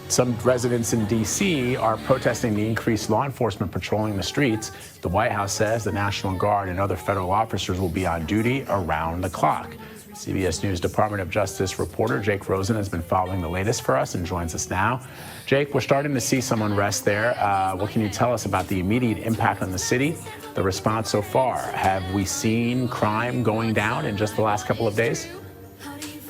Some residents in D.C. are protesting the increased law enforcement patrolling the streets. The White House says the National Guard and other federal officers will be on duty around the clock. CBS News Department of Justice reporter Jake Rosen has been following the latest for us and joins us now. Jake, we're starting to see some unrest there. What can you tell us about the immediate impact on the city, the response so far? Have we seen crime going down in just the last couple of days?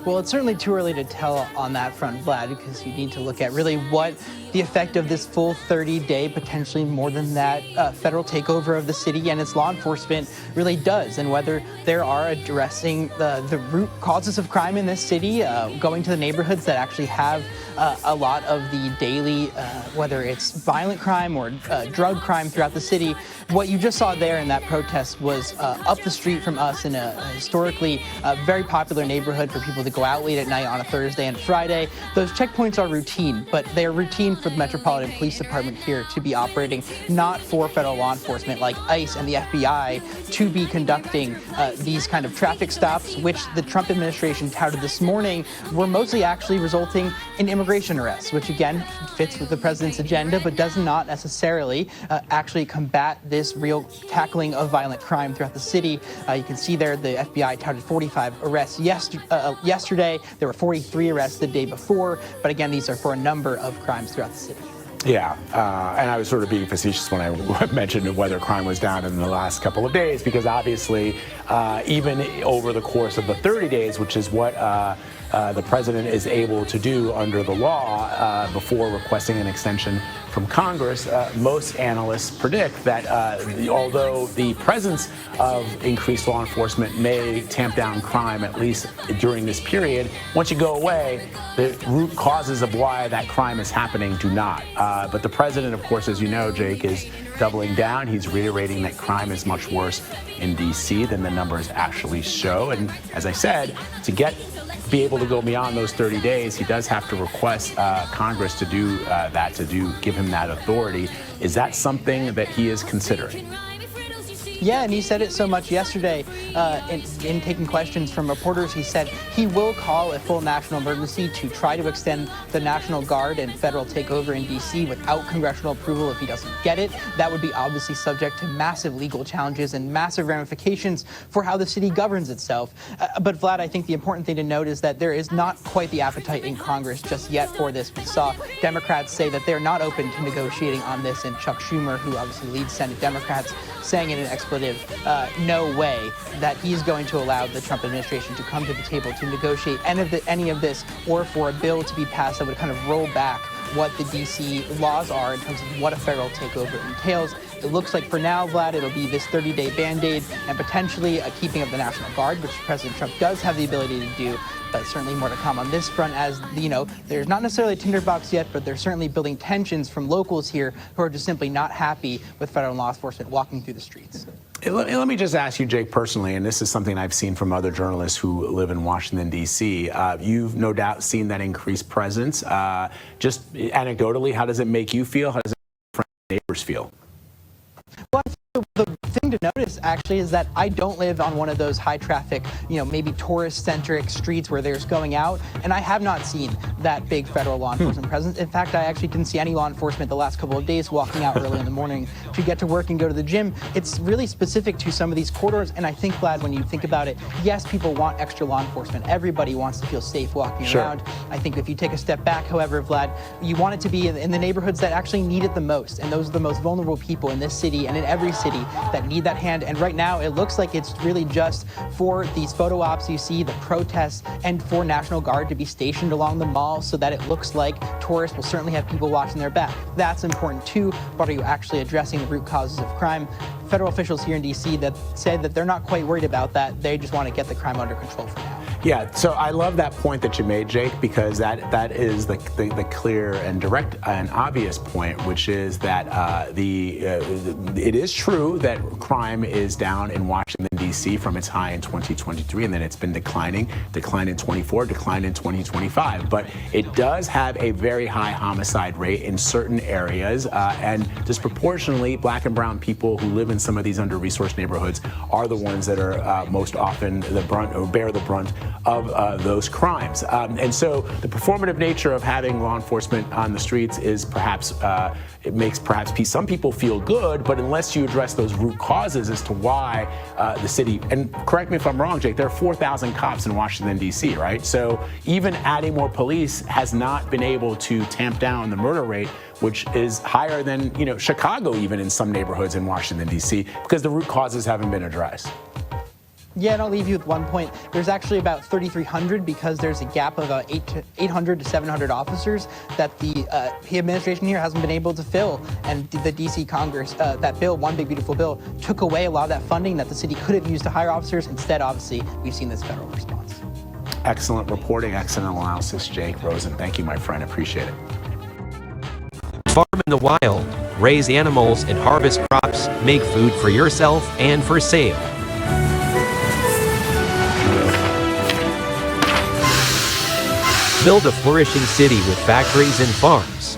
Well, it's certainly too early to tell on that front, Vlad, because you need to look at really what the effect of this full 30-day, potentially more than that, federal takeover of the city and its law enforcement really does, and whether there are addressing the root causes of crime in this city, going to the neighborhoods that actually have a lot of the daily, whether it's violent crime or drug crime throughout the city. What you just saw there in that protest was up the street from us in a historically very popular neighborhood for people to go out late at night on a Thursday and Friday. Those checkpoints are routine, but they are routine for the Metropolitan Police Department here to be operating, not for federal law enforcement like ICE and the FBI to be conducting these kind of traffic stops, which the Trump administration touted this morning were mostly actually resulting in immigration arrests, which again fits with the president's agenda, but does not necessarily actually combat this real tackling of violent crime throughout the city. You can see there the FBI touted 45 arrests yesterday. There were 43 arrests the day before, but again, these are for a number of crimes throughout the city. Yeah, and I was sort of being facetious when I mentioned whether crime was down in the last couple of days, because obviously, even over the course of the 30 days, which is what the president is able to do under the law before requesting an extension from Congress, most analysts predict that although the presence of increased law enforcement may tamp down crime, at least during this period, once you go away, the root causes of why that crime is happening do not. But the president, of course, as you know, Jake, is doubling down. He's reiterating that crime is much worse in D.C. than the numbers actually show. And as I said, to be able to go beyond those 30 days, he does have to request Congress to do that, give him that authority. Is that something that he is considering? Yeah, and he said it so much yesterday in taking questions from reporters. He said he will call a full national emergency to try to extend the National Guard and federal takeover in D.C. without congressional approval if he doesn't get it. That would be obviously subject to massive legal challenges and massive ramifications for how the city governs itself. But Vlad, I think the important thing to note is that there is not quite the appetite in Congress just yet for this. We saw Democrats say that they're not open to negotiating on this, and Chuck Schumer, who obviously leads Senate Democrats, saying in an expletive, no way that he's going to allow the Trump administration to come to the table to negotiate any of this, or for a bill to be passed that would kind of roll back what the D.C. laws are in terms of what a federal takeover entails. It looks like for now, Vlad, it'll be this 30-day Band-Aid and potentially a keeping of the National Guard, which President Trump does have the ability to do, but certainly more to come on this front, as, you know, there's not necessarily a tinderbox yet, but they're certainly building tensions from locals here who are just simply not happy with federal law enforcement walking through the streets. Let me just ask you, Jake, personally, and this is something I've seen from other journalists who live in Washington, D.C. You've no doubt seen that increased presence. Just anecdotally, how does it make you feel? How does it make neighbors feel? Well, the thing to notice, actually, is that I don't live on one of those high-traffic, maybe tourist-centric streets where there's going out, and I have not seen that big federal law enforcement presence. In fact, I actually didn't see any law enforcement the last couple of days walking out early in the morning to get to work and go to the gym. It's really specific to some of these corridors, and I think, Vlad, when you think about it, yes, people want extra law enforcement. Everybody wants to feel safe walking around. I think if you take a step back, however, Vlad, you want it to be in the neighborhoods that actually need it the most, and those are the most vulnerable people in this city and in every city that need that hand. And right now, it looks like it's really just for these photo ops you see, the protests, and for National Guard to be stationed along the mall so that it looks like tourists will certainly have people watching their back. That's important too, but are you actually addressing the root causes of crime? Federal officials here in D.C. that said that they're not quite worried about that. They just want to get the crime under control for now. Yeah, so I love that point that you made, Jake, because that is the clear and direct and obvious point, which is that it is true that crime is down in Washington, D.C. from its high in 2023, and then it's been decline in 24, decline in 2025. But it does have a very high homicide rate in certain areas, and disproportionately, black and brown people who live in some of these under-resourced neighborhoods are the ones that are most often the brunt, or bear the brunt of those crimes. And so the performative nature of having law enforcement on the streets is perhaps, it makes perhaps some people feel good, but unless you address those root causes as to why the city, and correct me if I'm wrong, Jake, there are 4,000 cops in Washington, D.C., right? So even adding more police has not been able to tamp down the murder rate, which is higher than, Chicago even in some neighborhoods in Washington, D.C., because the root causes haven't been addressed. Yeah, and I'll leave you with one point. There's actually about 3,300 because there's a gap of 800 to 700 officers that the administration here hasn't been able to fill. And the D.C. Congress, that bill, One Big Beautiful Bill, took away a lot of that funding that the city could have used to hire officers. Instead, obviously, we've seen this federal response. Excellent reporting, excellent analysis, Jake Rosen. Thank you, my friend. Appreciate it. Farm in the wild, raise animals and harvest crops, make food for yourself and for sale. Build a flourishing city with factories and farms.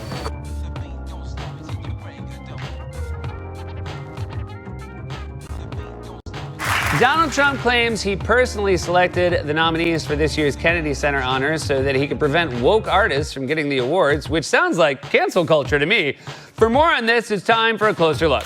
Donald Trump claims he personally selected the nominees for this year's Kennedy Center honors so that he could prevent woke artists from getting the awards, which sounds like cancel culture to me. For more on this, it's time for a closer look.